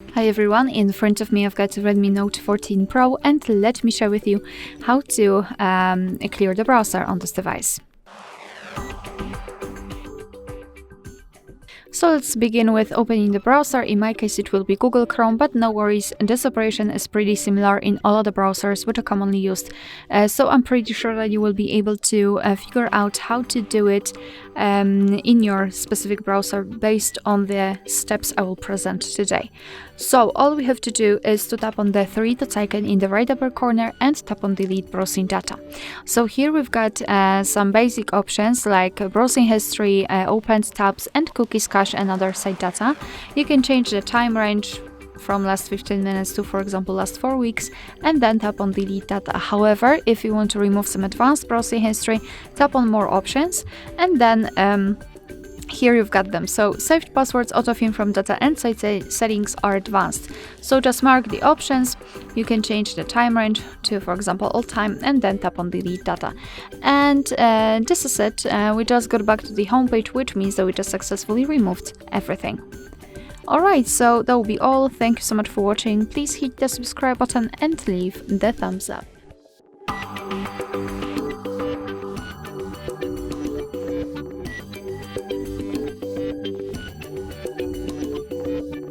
Hi everyone, in front of me I've got Redmi Note 14 Pro, and let me share with you how to clear the browser on this device. So let's begin with opening the browser. In my case it will be Google Chrome, but no worries, this operation is pretty similar in all of the browsers which are commonly used. So I'm pretty sure that you will be able to figure out how to do it in your specific browser based on the steps I will present today. So all we have to do is to tap on the three dots icon in the right upper corner and tap on delete browsing data. So here we've got some basic options like browsing history, opened tabs and cookies, cache and other site data. You can change the time range from last 15 minutes to, for example, last 4 weeks, and then tap on delete data. However, if you want to remove some advanced browsing history, tap on more options, and then here you've got them. So saved passwords, autofill from data and site settings are advanced. So just mark the options. You can change the time range to, for example, all time, and then tap on delete data. And this is it. We just got back to the home page, which means that we just successfully removed everything. Alright, so that will be all. Thank you so much for watching. Please hit the subscribe button and leave the thumbs up.